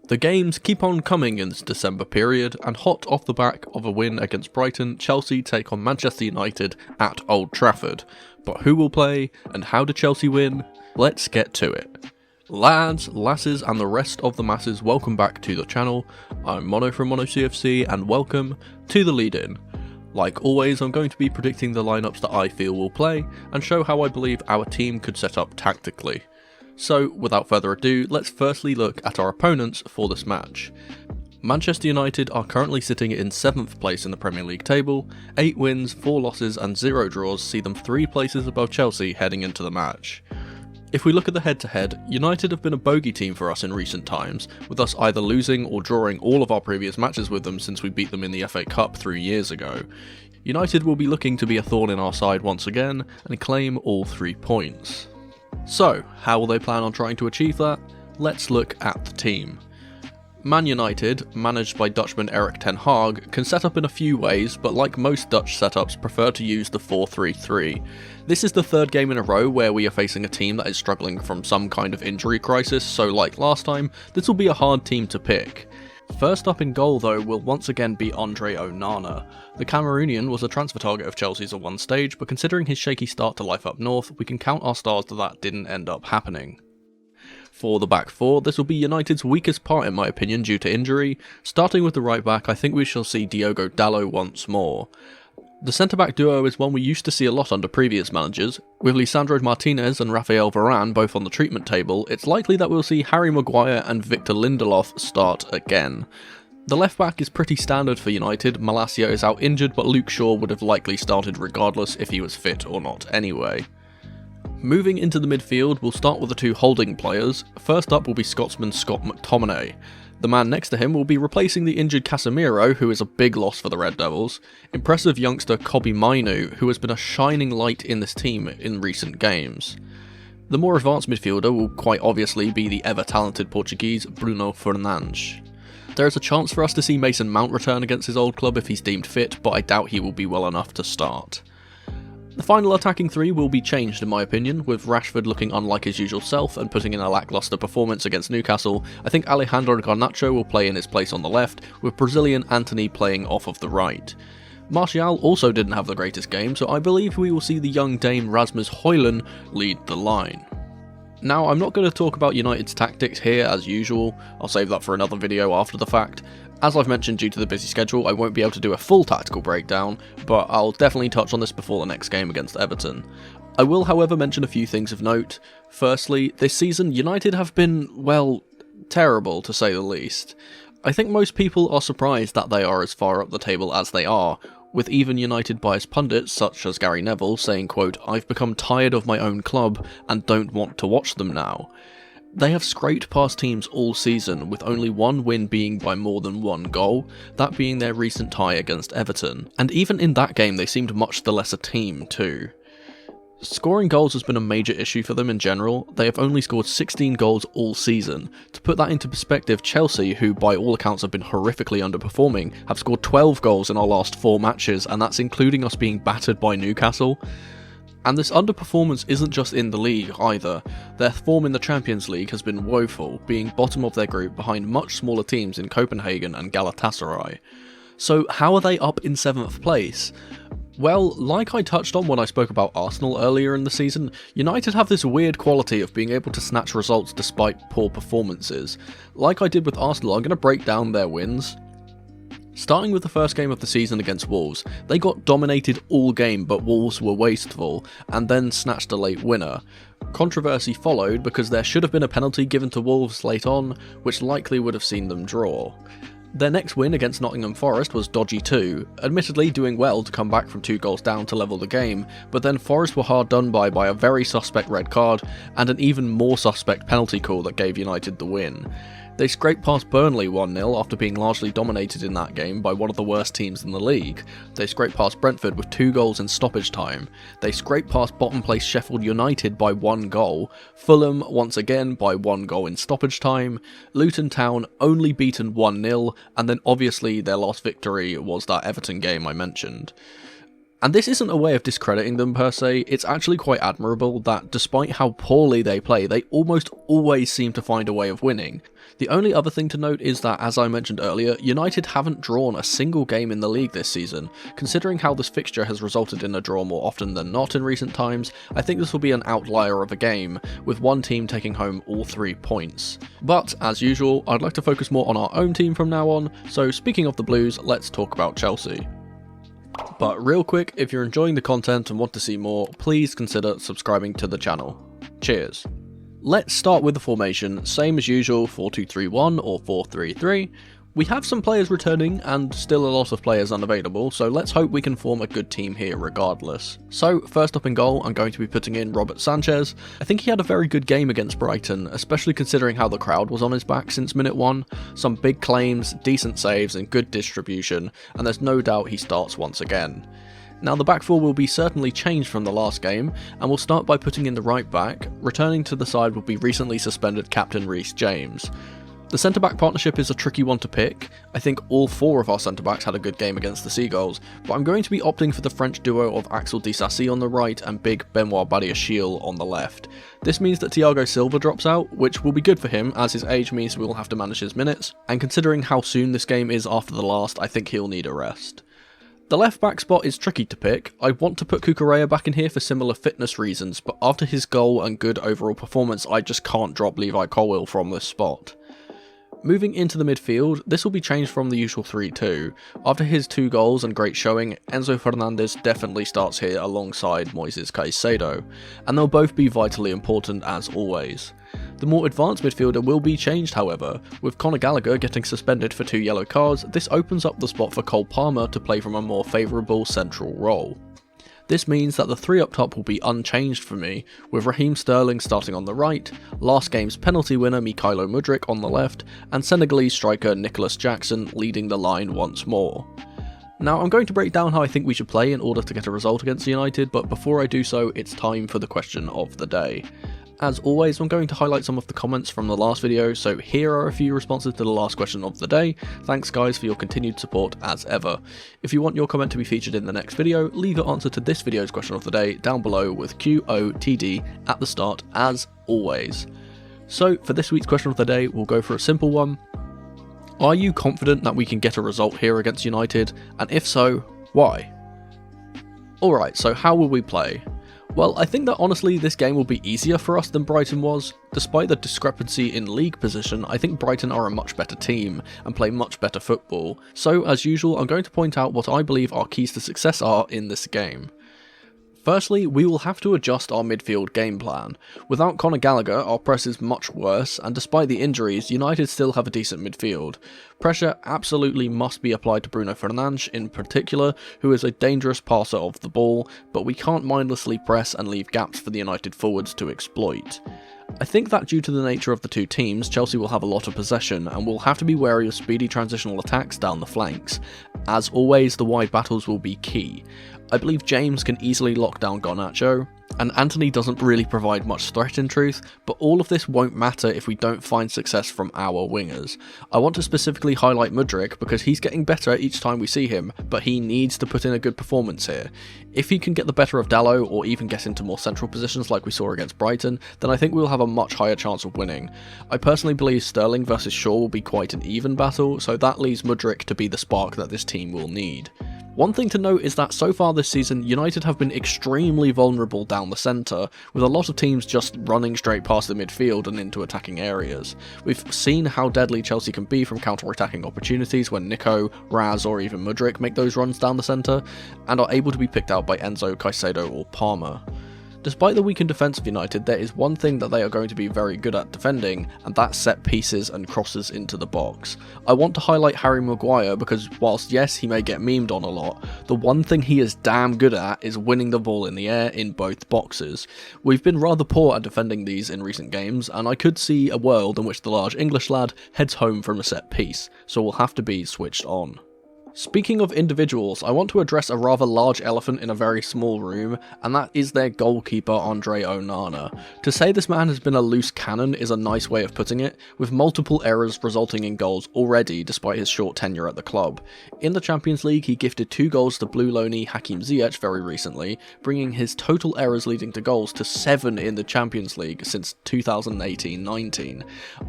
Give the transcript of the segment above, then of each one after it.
The games keep on coming in this December period, and hot off the back of a win against Brighton, Chelsea take on Manchester United at Old Trafford. But who will play, and how did Chelsea win? Let's get to it. Lads, lasses and the rest of the masses, welcome back to the channel. I'm Mono from MonoCFC and welcome to the lead-in. Like always, I'm going to be predicting the lineups that I feel will play, and show how I believe our team could set up tactically. So, without further ado, let's firstly look at our opponents for this match. Manchester United are currently sitting in 7th place in the Premier League table. 8 wins, 4 losses and 0 draws see them 3 places above Chelsea heading into the match. If we look at the head-to-head, United have been a bogey team for us in recent times, with us either losing or drawing all of our previous matches with them since we beat them in the FA Cup 3 years ago. United will be looking to be a thorn in our side once again, and claim all 3 points. So, how will they plan on trying to achieve that? Let's look at the team. Man United, managed by Dutchman Erik ten Hag, can set up in a few ways, but like most Dutch setups prefer to use the 4-3-3. This is the 3rd game in a row where we are facing a team that is struggling from some kind of injury crisis, so like last time, this will be a hard team to pick. First up in goal though will once again be Andre Onana. The Cameroonian was a transfer target of Chelsea's at one stage, but considering his shaky start to life up north, we can count our stars that didn't end up happening. For the back 4, this will be United's weakest part in my opinion due to injury. Starting with the right back, I think we shall see Diogo Dalot once more. The centre-back duo is one we used to see a lot under previous managers. With Lisandro Martinez and Rafael Varane both on the treatment table, it's likely that we'll see Harry Maguire and Victor Lindelof start again. The left-back is pretty standard for United. Malacia is out injured, but Luke Shaw would have likely started regardless if he was fit or not anyway. Moving into the midfield, we'll start with the 2 holding players. First up will be Scotsman Scott McTominay. The man next to him will be replacing the injured Casemiro, who is a big loss for the Red Devils. Impressive youngster Kobbie Mainoo, who has been a shining light in this team in recent games. The more advanced midfielder will quite obviously be the ever-talented Portuguese Bruno Fernandes. There is a chance for us to see Mason Mount return against his old club if he's deemed fit, but I doubt he will be well enough to start. The final attacking 3 will be changed in my opinion, with Rashford looking unlike his usual self and putting in a lacklustre performance against Newcastle. I think Alejandro Garnacho will play in his place on the left, with Brazilian Antony playing off of the right. Martial also didn't have the greatest game, so I believe we will see the young Dame Rasmus Højlund lead the line. Now, I'm not going to talk about United's tactics here as usual, I'll save that for another video after the fact. As I've mentioned, due to the busy schedule, I won't be able to do a full tactical breakdown, but I'll definitely touch on this before the next game against Everton. I will, however, mention a few things of note. Firstly, this season, United have been, well, terrible to say the least. I think most people are surprised that they are as far up the table as they are, with even United biased pundits such as Gary Neville saying, quote, "I've become tired of my own club and don't want to watch them now." They have scraped past teams all season, with only one win being by more than 1 goal, that being their recent tie against Everton, and even in that game they seemed much the lesser team too. Scoring goals has been a major issue for them in general. They have only scored 16 goals all season. To put that into perspective, Chelsea, who by all accounts have been horrifically underperforming, have scored 12 goals in our last 4 matches, and that's including us being battered by Newcastle. And this underperformance isn't just in the league either. Their form in the Champions League has been woeful, being bottom of their group behind much smaller teams in Copenhagen and Galatasaray. So how are they up in 7th place? Well, like I touched on when I spoke about Arsenal earlier in the season, United have this weird quality of being able to snatch results despite poor performances. Like I did with Arsenal, I'm going to break down their wins. Starting with the first game of the season against Wolves, they got dominated all game but Wolves were wasteful, and then snatched a late winner. Controversy followed because there should have been a penalty given to Wolves late on, which likely would have seen them draw. Their next win against Nottingham Forest was dodgy too, admittedly doing well to come back from 2 goals down to level the game, but then Forest were hard done by a very suspect red card, and an even more suspect penalty call that gave United the win. They scraped past Burnley 1-0 after being largely dominated in that game by one of the worst teams in the league. They scraped past Brentford with 2 goals in stoppage time. They scraped past bottom place Sheffield United by 1 goal. Fulham once again by 1 goal in stoppage time. Luton Town only beaten 1-0, and then obviously their last victory was that Everton game I mentioned. And this isn't a way of discrediting them per se, it's actually quite admirable that despite how poorly they play, they almost always seem to find a way of winning. The only other thing to note is that, as I mentioned earlier, United haven't drawn a single game in the league this season. Considering how this fixture has resulted in a draw more often than not in recent times, I think this will be an outlier of a game, with one team taking home all 3 points. But, as usual, I'd like to focus more on our own team from now on, so speaking of the Blues, let's talk about Chelsea. But real quick, if you're enjoying the content and want to see more, please consider subscribing to the channel. Cheers. Let's start with the formation, same as usual, 4-2-3-1 or 4-3-3. We have some players returning and still a lot of players unavailable, so let's hope we can form a good team here regardless. So first up in goal, I'm going to be putting in Robert Sanchez. I think he had a very good game against Brighton, especially considering how the crowd was on his back since minute 1. Some big claims, decent saves and good distribution, and there's no doubt he starts once again. Now the back four will be certainly changed from the last game, and we'll start by putting in the right back. Returning to the side will be recently suspended captain Reece James. The centre-back partnership is a tricky one to pick. I think all 4 of our centre-backs had a good game against the Seagulls, but I'm going to be opting for the French duo of Axel Disasi on the right and big Benoit Badiashile on the left. This means that Thiago Silva drops out, which will be good for him as his age means we will have to manage his minutes, and considering how soon this game is after the last, I think he'll need a rest. The left back spot is tricky to pick. I want to put Cucurella back in here for similar fitness reasons, but after his goal and good overall performance, I just can't drop Levi Colwill from this spot. Moving into the midfield, this will be changed from the usual 3-2. After his 2 goals and great showing, Enzo Fernandez definitely starts here alongside Moises Caicedo, and they'll both be vitally important as always. The more advanced midfielder will be changed however. With Conor Gallagher getting suspended for 2 yellow cards, this opens up the spot for Cole Palmer to play from a more favourable central role. This means that the 3 up top will be unchanged for me, with Raheem Sterling starting on the right, last game's penalty winner Mykhailo Mudryk on the left, and Senegalese striker Nicholas Jackson leading the line once more. Now I'm going to break down how I think we should play in order to get a result against United, but before I do so, it's time for the question of the day. As always, I'm going to highlight some of the comments from the last video, so here are a few responses to the last question of the day. Thanks guys for your continued support as ever. If you want your comment to be featured in the next video, leave your answer to this video's question of the day down below with QOTD at the start as always. So for this week's question of the day, we'll go for a simple one. Are you confident that we can get a result here against United? And if so, why? Alright, so how will we play? Well, I think that honestly this game will be easier for us than Brighton was. Despite the discrepancy in league position, I think Brighton are a much better team and play much better football. So as usual, I'm going to point out what I believe our keys to success are in this game. Firstly, we will have to adjust our midfield game plan. Without Conor Gallagher, our press is much worse, and despite the injuries, United still have a decent midfield. Pressure absolutely must be applied to Bruno Fernandes in particular, who is a dangerous passer of the ball, but we can't mindlessly press and leave gaps for the United forwards to exploit. I think that due to the nature of the 2 teams, Chelsea will have a lot of possession and will have to be wary of speedy transitional attacks down the flanks. As always, the wide battles will be key. I believe James can easily lock down Garnacho, and Antony doesn't really provide much threat in truth, but all of this won't matter if we don't find success from our wingers. I want to specifically highlight Mudryk because he's getting better each time we see him, but he needs to put in a good performance here. If he can get the better of Dalot or even get into more central positions like we saw against Brighton, then I think we'll have a much higher chance of winning. I personally believe Sterling versus Shaw will be quite an even battle, so that leaves Mudryk to be the spark that this team will need. One thing to note is that so far this season, United have been extremely vulnerable down the centre, with a lot of teams just running straight past the midfield and into attacking areas. We've seen how deadly Chelsea can be from counter-attacking opportunities when Nico, Raz or even Mudryk make those runs down the centre, and are able to be picked out by Enzo, Caicedo or Palmer. Despite the weakened defence of United, there is one thing that they are going to be very good at defending, and that's set pieces and crosses into the box. I want to highlight Harry Maguire because whilst yes, he may get memed on a lot, the one thing he is damn good at is winning the ball in the air in both boxes. We've been rather poor at defending these in recent games, and I could see a world in which the large English lad heads home from a set piece, so we'll have to be switched on. Speaking of individuals, I want to address a rather large elephant in a very small room, and that is their goalkeeper Andre Onana. To say this man has been a loose cannon is a nice way of putting it, with multiple errors resulting in goals already despite his short tenure at the club. In the Champions League, he gifted 2 goals to Blue Loney Hakim Ziyech very recently, bringing his total errors leading to goals to 7 in the Champions League since 2018-19.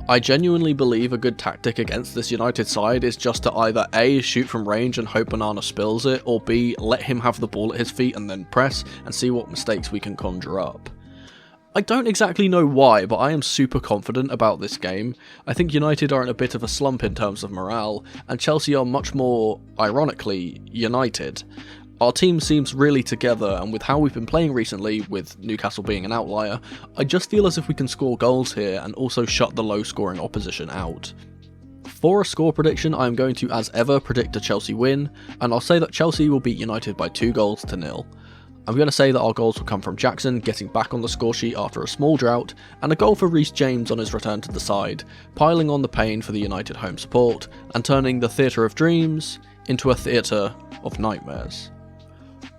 I genuinely believe a good tactic against this United side is just to either A, shoot from range and hope Onana spills it, or B, let him have the ball at his feet and then press and see what mistakes we can conjure up. I don't exactly know why, but I am super confident about this game. I think United are in a bit of a slump in terms of morale, and Chelsea are much more, ironically, united. Our team seems really together, and with how we've been playing recently, with Newcastle being an outlier, I just feel as if we can score goals here and also shut the low-scoring opposition out. For a score prediction, I am going to, as ever, predict a Chelsea win, and I'll say that Chelsea will beat United by 2-0. I'm going to say that our goals will come from Jackson getting back on the score sheet after a small drought, and a goal for Reece James on his return to the side, piling on the pain for the United home support, and turning the theatre of dreams into a theatre of nightmares.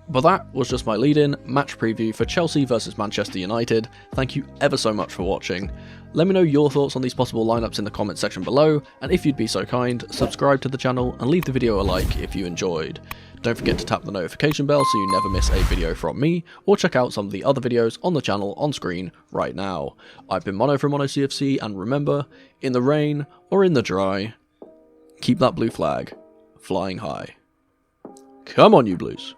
But that was just my lead-in match preview for Chelsea vs Manchester United. Thank you ever so much for watching. Let me know your thoughts on these possible lineups in the comments section below, and if you'd be so kind, subscribe to the channel and leave the video a like if you enjoyed. Don't forget to tap the notification bell so you never miss a video from me, or check out some of the other videos on the channel on screen right now. I've been Mono from MonoCFC, and remember, in the rain or in the dry, keep that blue flag flying high. Come on, you Blues.